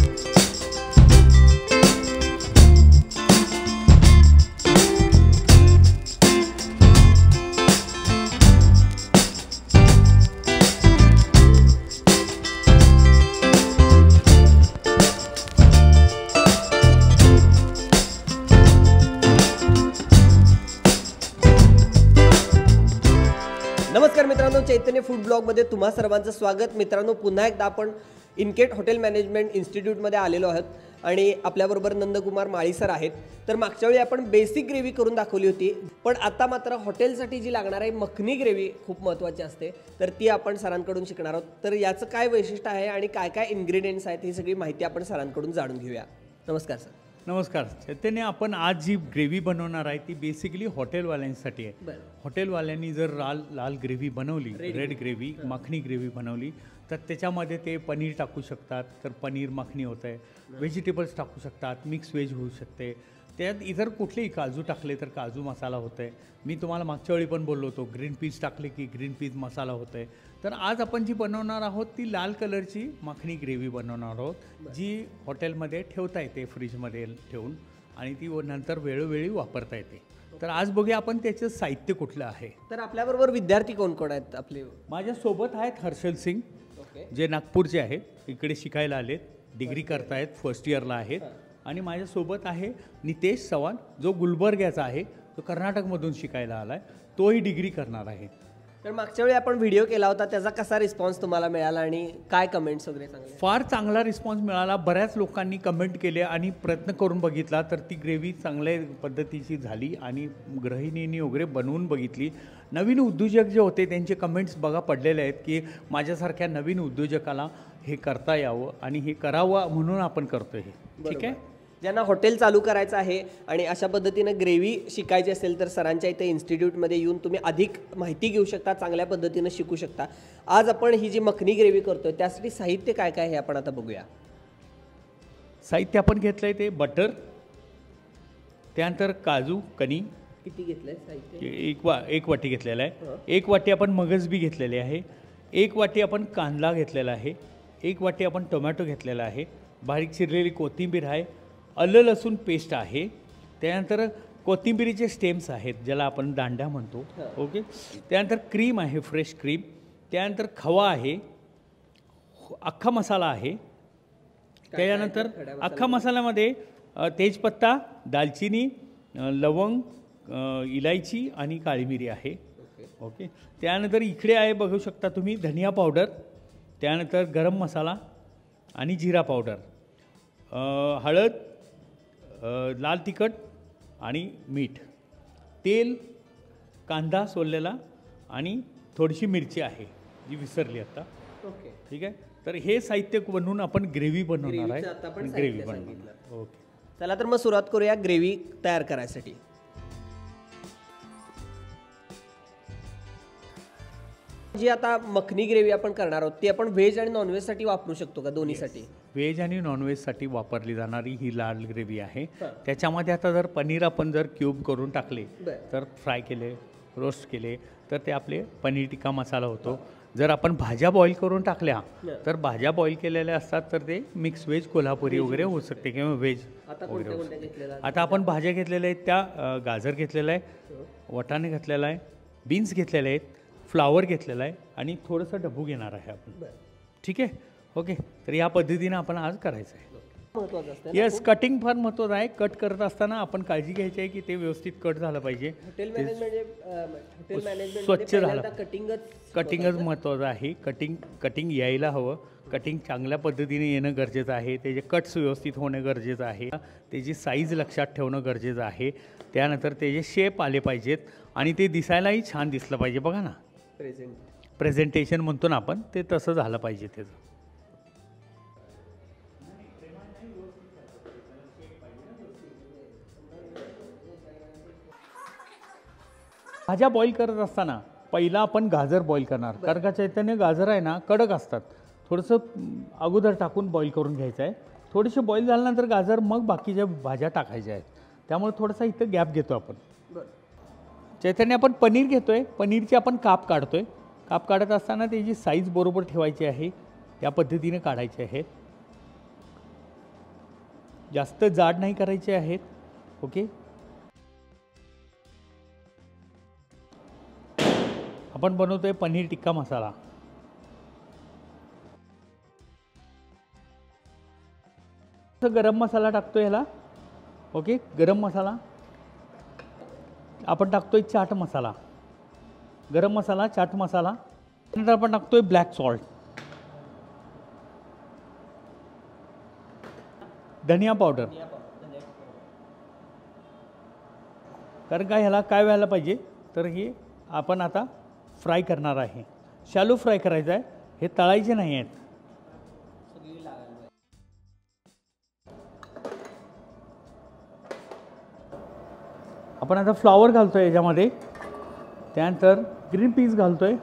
नमस्कार मित्रांनो, चैतन्य फूड ब्लॉगमध्ये तुम्हा सर्वांचं स्वागत। मित्रांनो, पुन्हा एकदा आपण इनकेट हॉटेल मॅनेजमेंट इन्स्टिट्यूटमध्ये आलेलो आहोत आणि आपल्याबरोबर नंदकुमार माळी सर आहेत। तर मागच्या वेळी आपण बेसिक ग्रेव्ही करून दाखवली होती, पण आता मात्र हॉटेलसाठी जी लागणार आहे मखनी ग्रेव्ही खूप महत्त्वाची असते, तर ती आपण सरांकडून शिकणार आहोत। तर याचं काय वैशिष्ट्य आहे आणि काय काय इन्ग्रेडियंट्स आहेत ही सगळी माहिती आपण सरांकडून जाणून घेऊया। नमस्कार सर। नमस्कार। चैतन्य, आपण आज जी ग्रेव्ही बनवणार आहे ती बेसिकली हॉटेलवाल्यांसाठी आहे। हॉटेलवाल्यांनी जर लाल ग्रेव्ही बनवली, रेड ग्रेव्ही, मखनी ग्रेव्ही बनवली, तर त्याच्यामध्ये ते पनीर टाकू शकतात, तर पनीर मखनी होतं आहे। व्हेजिटेबल्स टाकू शकतात, मिक्स व्हेज होऊ शकते, त्यात इतर कुठलेही काजू टाकले तर काजू मसाला होतं आहे। मी तुम्हाला मागच्या वेळी पण बोललो होतो, ग्रीन पीस टाकले की ग्रीन पीस मसाला होतं आहे। तर आज आपण जी बनवणार आहोत ती लाल कलरची मखनी ग्रेव्ही बनवणार आहोत, जी हॉटेलमध्ये ठेवता येते, फ्रीजमध्ये ठेवून, आणि ती नंतर वेळोवेळी वापरता येते। तर आज बघूया आपण त्याचं साहित्य कुठलं आहे। तर आपल्याबरोबर विद्यार्थी कोण कोण आहेत आपले? माझ्यासोबत आहेत हर्षल सिंग, जे नागपूरचे आहेत, इकडे शिकायला आलेत, डिग्री करतायत, फर्स्ट इयरला आहेत। आणि माझ्यासोबत आहे नितेश चव्हाण, जो गुलबर्ग्याचा आहे, तो कर्नाटकमधून शिकायला आला आहे, तोही डिग्री करणार आहे। तर मागच्या वेळी आपण व्हिडिओ केला होता, त्याचा कसा रिस्पॉन्स तुम्हाला मिळाला आणि काय कमेंट्स वगैरे सांगले? फार चांगला रिस्पॉन्स मिळाला। बऱ्याच लोकांनी कमेंट केले आणि प्रयत्न करून बघितला, तर ती ग्रेव्ही चांगल्या पद्धतीची झाली आणि गृहिणींनी वगैरे बनवून बघितली। नवीन उद्योजक जे होते त्यांचे कमेंट्स बघा पडलेले आहेत की माझ्यासारख्या नवीन उद्योजकाला हे करता यावं आणि हे करावं म्हणून आपण करतो हे। ठीक आहे, ज्यांना हॉटेल चालू करायचं आहे आणि अशा पद्धतीने ग्रेव्ही शिकायची असेल तर सरांच्या इथे इन्स्टिट्यूटमध्ये येऊन तुम्ही अधिक माहिती घेऊ शकता, चांगल्या पद्धतीने शिकू शकता। आज आपण ही जी मखनी ग्रेव्ही करतोय त्यासाठी साहित्य काय काय हे आपण आता बघूया। साहित्य आपण घेतलंय ते बटर, त्यानंतर काजू कणी किती घेतलंय साहित्य? एक वाटी घेतलेला आहे। एक वाटी आपण मगज बी घेतलेले आहे, एक वाटी आपण कांदा घेतलेला आहे, एक वाटी आपण टोमॅटो घेतलेला आहे, बारीक चिरलेली कोथिंबीर आहे, आलं लसूण पेस्ट आहे, त्यानंतर कोथिंबीरीचे स्टेम्स आहेत ज्याला आपण दांड्या म्हणतो। ओके, त्यानंतर क्रीम आहे, फ्रेश क्रीम, त्यानंतर खवा आहे, अख्खा मसाला आहे, त्यानंतर अख्खा मसाल्यामध्ये तेजपत्ता, दालचिनी, लवंग, इलायची आणि काळी मिरी आहे। ओके, त्यानंतर इकडे आहे बघू शकता तुम्ही धनिया पावडर, त्यानंतर गरम मसाला आणि जिरा पावडर, हळद, लाल तिखट आणि मीठ, तेल, कांदा सोललेला आणि थोडीशी मिरची आहे जी विसरली आता। ओके, ठीक आहे, तर हे साहित्य बनवून आपण ग्रेव्ही बनवणार आहे। ग्रेव्ही बनवणार। ओके, चला तर मग सुरुवात करूया ग्रेव्ही तयार करायसाठी। जी आता मखनी ग्रेव्ही आपण करणार आहोत ती आपण व्हेज आणि नॉनव्हेजसाठी वापरू शकतो का? दोन्हीसाठी? व्हेज आणि नॉनव्हेजसाठी वापरली जाणारी ही लाल ग्रेव्ही आहे। त्याच्यामध्ये आता जर पनीर आपण जर क्यूब करून टाकले, तर फ्राय केले, रोस्ट केले, तर ते आपले पनीर टिक्का मसाला होतो। जर आपण भाज्या बॉईल करून टाकल्या तर भाज्या बॉईल केलेल्या असतात, तर ते मिक्स व्हेज कोल्हापुरी वगैरे होऊ शकते किंवा व्हेज वगैरे। आता आपण भाज्या घेतलेल्या आहेत, त्या गाजर घेतलेला आहे, वाटाणे घेतलेला आहे, बीन्स घेतलेले आहेत, फ्लावर घेतलेला आहे आणि थोडंसं डब्बू घेणार आहे आपण। ठीक आहे, ओके, तर या पद्धतीने आपण आज करायचं आहे। येस, कटिंग फार महत्त्वाचं आहे। कट करत असताना आपण काळजी घ्यायची आहे की ते व्यवस्थित कट झालं पाहिजे, स्वच्छ झालं, कटिंगच महत्त्वाचं आहे। कटिंग यायला हवं, कटिंग चांगल्या पद्धतीने येणं गरजेचं आहे, त्याचे कट्स व्यवस्थित होणं गरजेचं आहे, त्याची साईज लक्षात ठेवणं गरजेचं आहे, त्यानंतर त्याचे शेप आले पाहिजेत आणि ते दिसायलाही छान दिसलं पाहिजे। बघा ना, प्रेझेंटेशन म्हणतो ना आपण, ते तसं झालं पाहिजे त्याचं। भाज्या बॉईल करत असताना पहिला आपण गाजर बॉईल करणार, कारण का चैतन्य गाजर आहे ना कडक असतात, थोडंसं अगोदर टाकून बॉईल करून घ्यायचं आहे। थोडेसे बॉईल झाल्यानंतर गाजर मग बाकीच्या भाज्या टाकायच्या आहेत, त्यामुळे थोडासा इथं गॅप घेतो आपण। चैतन्य, आपण पनीर घेतोय, पनीरचे आपण काप काढतोय, काप काढत असताना त्याची साईज बरोबर ठेवायची आहे, त्या पद्धतीने काढायचे आहेत। जास्त जाड नाही करायचे आहेत. ओके, आपण बनवतोय पनीर टिक्का मसाला. गरम मसाला टाकतोय ह्याला. ओके, गरम मसाला. आपण टाकतोय चाट मसाला, गरम मसाला, चाट मसाला. नंतर आपण टाकतोय ब्लॅक सॉल्ट, धनिया पावडर. कारण काय ह्याला काय व्हायला पाहिजे तर हे आपण आता फ्राय करणार आहे. शॅलो फ्राय करायचं आहे, हे तळायचे नाही आहेत. आपण आता फ्लॉवर घालतोय याच्यामध्ये, त्यानंतर ग्रीन पीस घालतोय,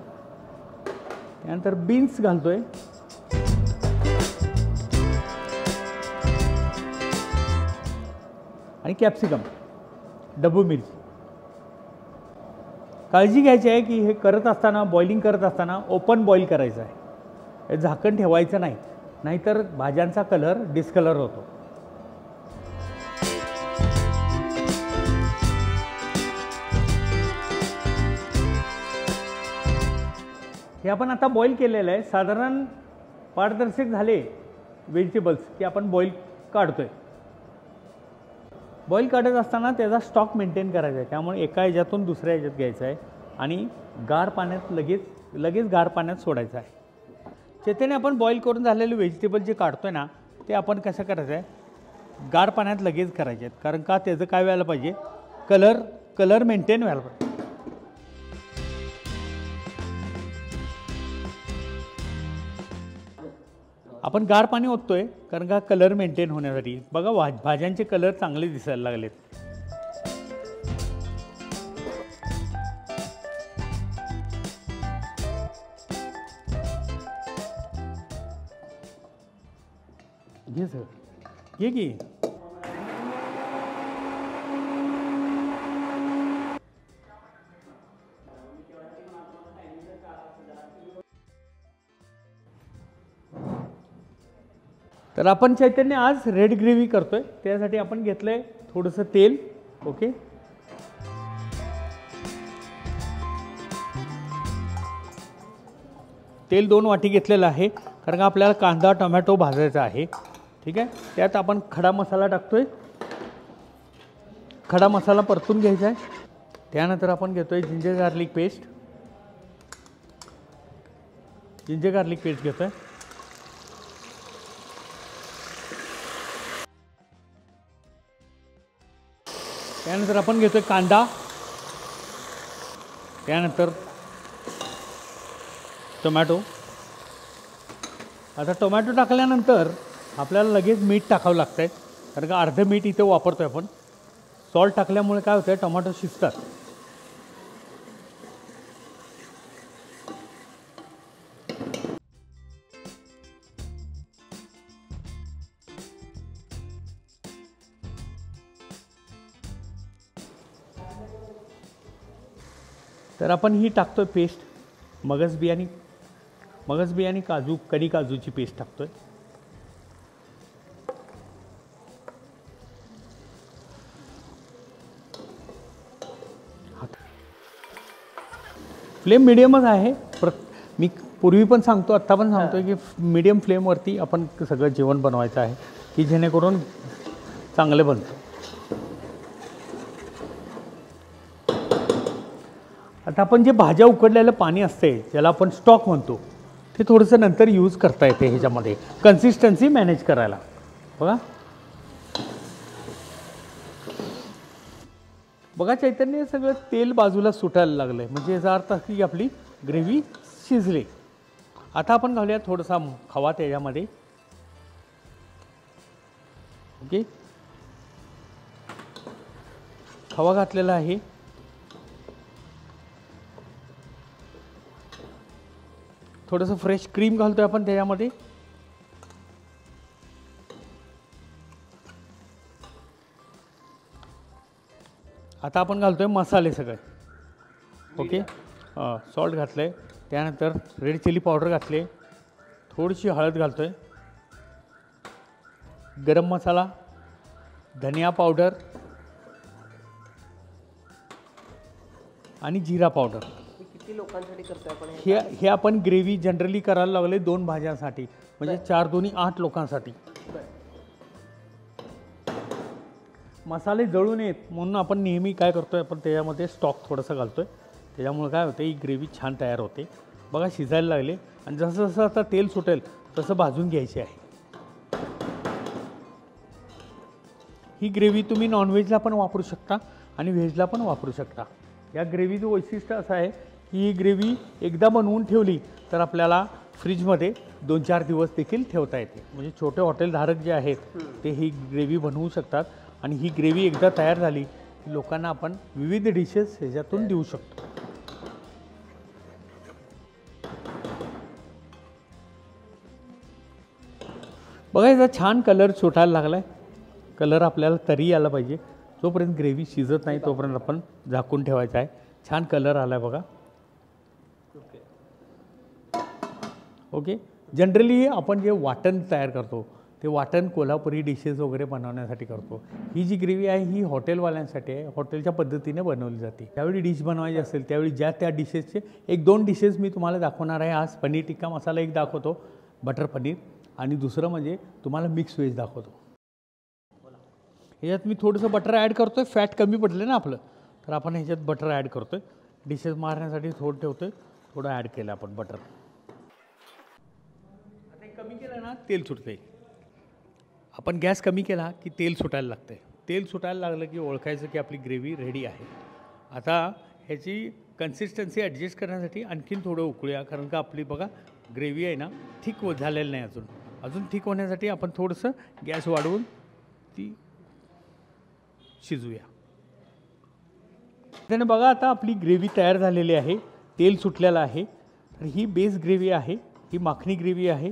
त्यानंतर बीन्स घालतोय, आणि कॅप्सिकम, डब्बू मिरची. काळजी घ्यायची आहे की हे करत असताना, बॉइलिंग करत असताना ओपन बॉईल करायचं आहे. हे झाकण ठेवायचं नाही, नाहीतर भाज्यांचा कलर डिस्कलर होतो. हे आपण आता बॉईल केलेलं आहे. साधारण पारदर्शक झाले व्हेजिटेबल्स की आपण बॉईल काढतोय. बॉईल काढत असताना त्याचा स्टॉक मेंटेन करायचा आहे, त्यामुळे एका ह्याच्यातून दुसऱ्या ह्याच्यात घ्यायचा आहे आणि गार पाण्यात लगेच गार पाण्यात सोडायचं आहे. चैतन्य, आपण बॉईल करून झालेले व्हेजिटेबल जे काढतोय ना ते आपण कसं करायचं आहे, गार पाण्यात लगेच करायचे आहेत. कारण का त्याचं काय व्हायला पाहिजे, कलर मेंटेन व्हायला पाहिजे. आपण गार पाणी ओततोय कारण का कलर मेंटेन होण्यासाठी. बघा भाज्यांचे कलर चांगले दिसायला लागलेत. घे सर, घे की. तर आपण चैतन्य आज रेड ग्रेव्ही करतोय, त्यासाठी आपण घेतलंय थोडंसं तेल. ओके, तेल 2 वाटी घेतलेलं आहे कारण का आपल्याला कांदा टोमॅटो भाजायचा आहे. ठीक आहे, त्यात आपण खडा मसाला टाकतोय. खडा मसाला परतून घ्यायचा आहे. त्यानंतर आपण घेतोय ginger garlic paste. Ginger garlic paste घेतोय. त्यानंतर आपण घेतोय कांदा. त्यानंतर टोमॅटो. आता टोमॅटो टाकल्यानंतर आपल्याला लगेच मीठ टाकावं लागतं आहे कारण का अर्धं मीठ इथे वापरतो आहे आपण. सॉल्ट टाकल्यामुळे काय होतं आहे, टोमॅटो शिजतात. तर आपण ही टाकतोय पेस्ट, मगज बियाणी काजू, करी काजूची पेस्ट टाकतोय. फ्लेम मिडियमच आहे. मी पूर्वी पण सांगतो, आत्ता पण सांगतोय की मीडियम फ्लेमवरती आपण सगळं जेवण बनवायचं आहे की जेणेकरून चांगले बनतं. आता आपण जे भाज्या उकडलेलं पाणी असते ज्याला आपण स्टॉक म्हणतो ते थोडंसं नंतर यूज करता येते ह्याच्यामध्ये कन्सिस्टन्सी मॅनेज करायला. बघा चैतन्य, सगळं तेल बाजूला सुटायला लागलं आहे, म्हणजे याचा अर्थ की आपली ग्रेव्ही शिजली. आता आपण घालूया थोडासा खवा त्याच्यामध्ये. ओके, खवा घातलेला आहे. थोडंसं फ्रेश क्रीम घालतोय आपण त्याच्यामध्ये. आता आपण घालतोय मसाले सगळे. ओके, सॉल्ट घातलंय, त्यानंतर रेड चिली पावडर घातले, थोडीशी हळद घालतोय, गरम मसाला, धनिया पावडर आणि जिरा पावडर. किती लोकांसाठी करतोय आपण हे आपण ग्रेव्ही जनरली करायला लागले 2 भाज्यांसाठी, म्हणजे 4 दूनी 8 लोकांसाठी. मसाले जळून येत म्हणून आपण नेहमी काय करतोय, आपण त्याच्यामध्ये स्टॉक थोडंसं घालतोय. त्याच्यामुळे काय होतं, ही ग्रेव्ही छान तयार होते. बघा शिजायला लागले आणि जसं जसं आता तेल सुटेल तसं भाजून घ्यायचे आहे. ही ग्रेव्ही तुम्ही नॉनव्हेजला पण वापरू शकता आणि व्हेजला पण वापरू शकता. या ग्रेव्हीचं वैशिष्ट्य असं आहे की ही ग्रेव्ही एकदा बनवून ठेवली तर आपल्याला फ्रीजमध्ये 2-4 दिवस देखील ठेवता येते. म्हणजे छोटे हॉटेलधारक जे आहेत ते ही ग्रेव्ही बनवू शकतात आणि ही ग्रेव्ही एकदा तयार झाली की लोकांना आपण विविध डिशेस ह्याच्यातून देऊ शकतो. बघा याचा छान कलर सुटायला लागला आहे. कलर आपल्याला तरी आला पाहिजे. जोपर्यंत ग्रेव्ही शिजत नाही तोपर्यंत आपण झाकून ठेवायचं आहे. छान कलर आला आहे बघा. ओके. जनरली आपण जे वाटण तयार करतो ते वाटण कोल्हापुरी डिशेस वगैरे बनवण्यासाठी करतो. ही जी ग्रेव्ही आहे ही हॉटेलवाल्यांसाठी आहे. हॉटेलच्या पद्धतीने बनवली जाते. त्यावेळी डिश बनवायची असेल त्यावेळी ज्या त्या डिशेसचे 1-2 डिशेस मी तुम्हाला दाखवणार आहे. आज पनीर टिक्का मसाला एक दाखवतो, बटर पनीर, आणि दुसरं म्हणजे तुम्हाला मिक्स व्हेज दाखवतो. ह्याच्यात मी थोडंसं बटर ॲड करतो आहे. फॅट कमी पडलं ना आपलं, तर आपण ह्याच्यात बटर ॲड करतो आहे. डिशेस मारण्यासाठी थोडं ठेवतो आहे, थोडं ॲड केलं आपण बटर. आता हे कमी केलं ना तेल सुटतं आहे. आपण गॅस कमी केला की तेल सुटायला लागतं आहे. तेल सुटायला लागलं की ओळखायचं की आपली ग्रेव्ही रेडी आहे. आता ह्याची कन्सिस्टन्सी ॲडजस्ट करण्यासाठी आणखीन थोडं उकळूया, कारण का आपली बघा ग्रेव्ही आहे ना थिक झालेलं नाही. अजून थिक होण्यासाठी आपण थोडंसं गॅस वाढवून ती शिजूया. त्याने बघा आता आपली ग्रेव्ही तयार झालेली आहे. तेल सुटलेलं आहे. तर ही बेस ग्रेव्ही आहे, ही माखणी ग्रेव्ही आहे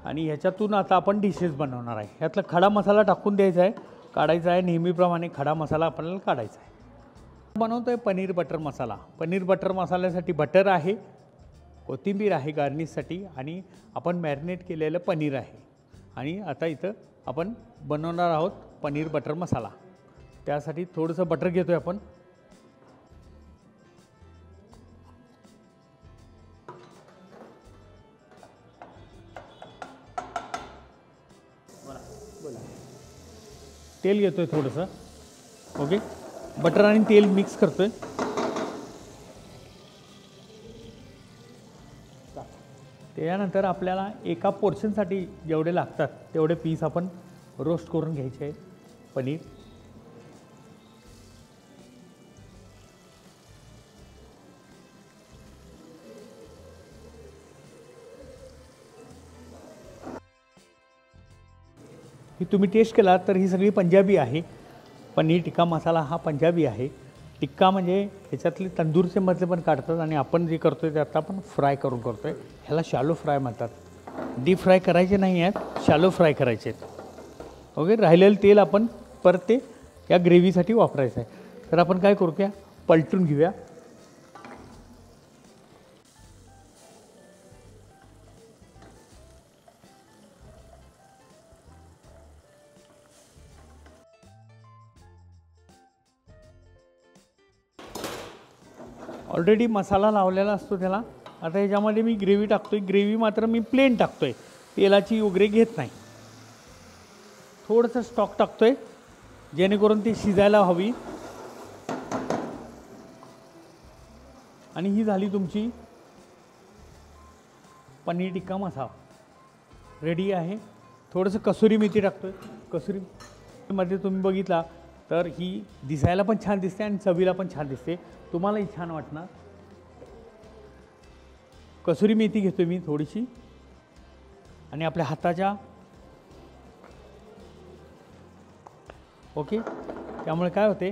आणि ह्याच्यातून आता आपण डिशेस बनवणार आहे. ह्यातला खडा मसाला टाकून द्यायचा आहे, काढायचा आहे. नेहमीप्रमाणे खडा मसाला आपल्याला काढायचा आहे. बनवतो आहे पनीर बटर मसाला. पनीर बटर मसाल्यासाठी बटर आहे, कोथिंबीर आहे गार्निशसाठी, आणि आपण मॅरिनेट केलेलं पनीर आहे. आणि आता इथं आपण बनवणार आहोत पनीर बटर मसाला. त्यासाठी थोडंसं बटर घेतो आहे आपण. तेल घेतो आहे थोडंसं. ओके. बटर आणि तेल मिक्स करतो आहे. त्यानंतर आपल्याला एका पोर्शनसाठी जेवढे लागतात तेवढे पीस आपण रोस्ट करून घ्यायचे आहे पनीर. ही तुम्ही टेस्ट केला तर ही सगळी पंजाबी आहे. पनीर टिक्का मसाला हा पंजाबी आहे. टिक्का म्हणजे ह्याच्यातले तंदूरचे मधले पण काढतात आणि आपण जे करतो आहे ते आता आपण फ्राय करून करतो आहे. ह्याला शॅलो फ्राय म्हणतात. डीप फ्राय करायचे नाही आहेत, शॅलो फ्राय करायचे आहेत. ओके. राहिलेलं तेल आपण परत ते या ग्रेव्हीसाठी वापरायचं आहे. तर आपण काय करूया, पलटून घेऊया. ऑलरेडी मसाला लावलेला असतो त्याला. आता ह्याच्यामध्ये मी ग्रेव्ही टाकतो आहे. ग्रेव्ही मात्र मी प्लेन टाकतो आहे, तेलाची वगैरे घेत नाही. थोडंसं स्टॉक टाकतो आहे जेणेकरून ती शिजायला हवी. आणि ही झाली तुमची पनीर टिक्का मसाला रेडी आहे. थोडंसं कसुरी मेथी टाकतो आहे. कसुरी मध्ये तुम्ही बघितला तर ही दिसायला पण छान दिसते आणि चवीला पण छान दिसते. तुम्हालाही छान वाटणार. कसुरी मेथी घेतो मी थोडीशी आणि आपल्या हाताच्या. ओके. त्यामुळे काय होते,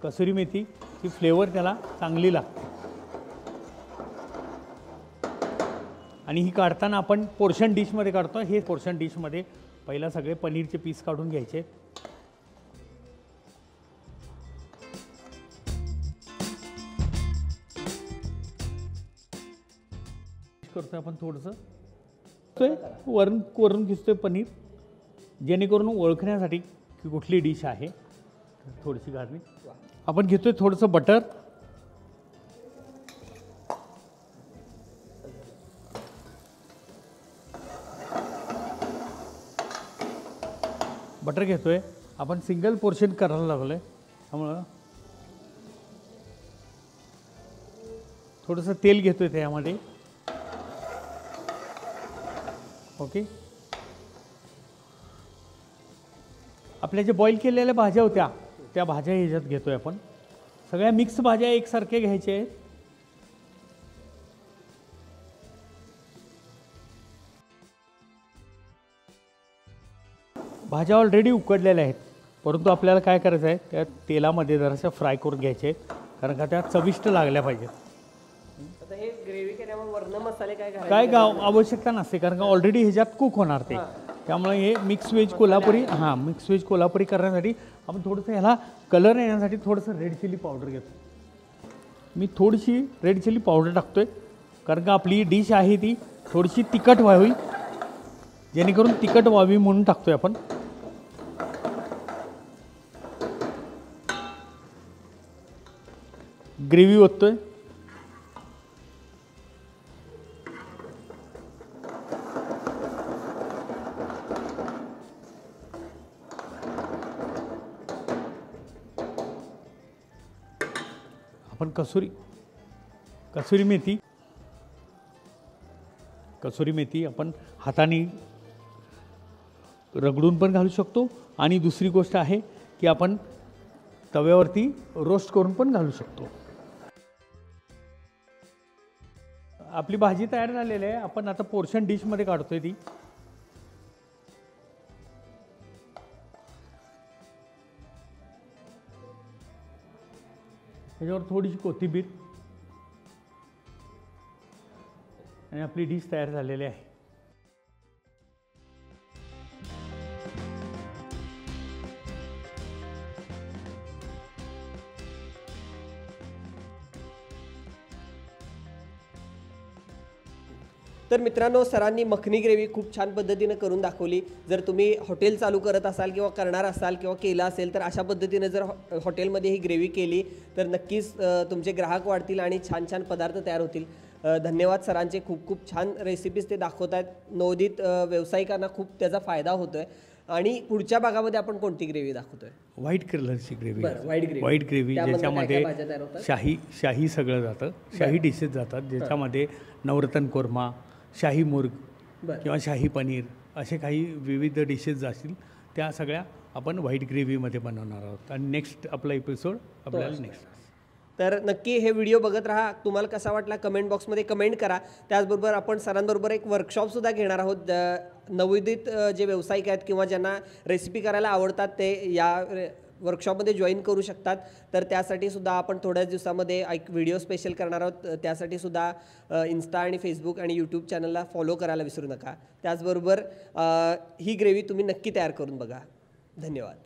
कसुरी मेथी ही फ्लेवर त्याला चांगली लागते. आणि ही काढताना आपण पोर्शन डिशमध्ये काढतो. हे पोर्शन डिशमध्ये पहिला सगळे पनीरचे पीस काढून घ्यायचे. करतोय आपण थोडंसं वरून खिचतोय पनीर जेणेकरून ओळखण्यासाठी की कुठली डिश आहे. थोडीशी गार्निश आपण घेतोय, थोडंसं बटर, बटर घेतोय. आपण सिंगल पोर्शन करायला लागलोय, त्यामुळं थोडंसं तेल घेतोय त्यामध्ये. ओके, आपल्या जे बॉईल केलेल्या भाज्या होत्या त्या भाज्या ह्याच्यात घेतोय आपण. सगळ्या मिक्स भाज्या एकसारख्या घ्यायच्या आहेत. भाज्या ऑलरेडी उकडलेल्या आहेत, परंतु आपल्याला काय करायचं आहे, त्या तेलामध्ये जराशा फ्राय करून घ्यायचे आहेत, कारण का त्या चविष्ट लागल्या पाहिजेत. आता हे ग्रेव्ही केल्यामुळे वर्ण मसाले काय घालायचे? काय आवश्यकता नसते, कारण का ऑलरेडी ह्याच्यात कुक होणार ते. त्यामुळे हे mix veg Kolhapuri, mix veg Kolhapuri करण्यासाठी आपण थोडंसं ह्याला कलर येण्यासाठी थोडंसं रेड चिली पावडर घेतो. मी थोडीशी रेड चिली पावडर टाकतोय, कारण का आपली डिश आहे ती थोडीशी तिखट व्हावी, जेणेकरून तिखट व्हावी म्हणून टाकतोय आपण. ग्रेव्ही ओततोय. आपण कसुरी मेथी आपण हाताने रगडून पण घालू शकतो, आणि दुसरी गोष्ट आहे की आपण तव्यावरती रोस्ट करून पण घालू शकतो. आपली भाजी तयार झालेली आहे. आपण आता पोर्शन डिशमध्ये काढतोय ती. त्याच्यावर थोडीशी कोथिंबीर, आणि आपली डिश तयार झालेली आहे. तर मित्रांनो, सरांनी मखनी ग्रेव्ही खूप छान पद्धतीने करून दाखवली. जर तुम्ही हॉटेल चालू करत असाल किंवा करणार असाल किंवा केलं असेल, तर अशा पद्धतीने जर हॉटेलमध्ये ही ग्रेव्ही केली तर नक्कीच तुमचे ग्राहक वाढतील आणि छान छान पदार्थ तयार होतील. धन्यवाद सरांचे. खूप खूप छान रेसिपीज ते दाखवत आहेत. नवोदित व्यावसायिकांना खूप त्याचा फायदा होतोय. आणि पुढच्या भागामध्ये आपण कोणती ग्रेव्ही दाखवतोय? व्हाईट कलरची ग्रेव्ही. व्हाईट ग्रेव्ही ज्याच्यामध्ये शाही सगळं जातं, शाही डिशेस जातात, ज्याच्यामध्ये नवरत्न कोरमा, शाही मुर्ग किंवा शाही पनीर असे काही विविध डिशेस असतील, त्या सगळ्या आपण व्हाईट ग्रेव्हीमध्ये बनवणार आहोत. आणि नेक्स्ट आपला एपिसोड आपल्याला नेक्स्ट. तर नक्की हे व्हिडिओ बघत राहा. तुम्हाला कसा वाटला कमेंट बॉक्समध्ये कमेंट करा. त्याचबरोबर आपण सरांबरोबर एक वर्कशॉपसुद्धा घेणार आहोत. नवोदित जे व्यावसायिक आहेत किंवा ज्यांना रेसिपी करायला आवडतात ते या वर्कशॉपमध्ये जॉईन करू शकतात. तर त्यासाठी सुद्धा आपण थोड्याच दिवसामध्ये एक व्हिडिओ स्पेशल करणार आहोत. त्यासाठी सुद्धा इन्स्टा आणि फेसबुक आणि यूट्यूब चॅनलला फॉलो करायला विसरू नका. त्याचबरोबर ही ग्रेव्ही तुम्ही नक्की तयार करून बघा. धन्यवाद.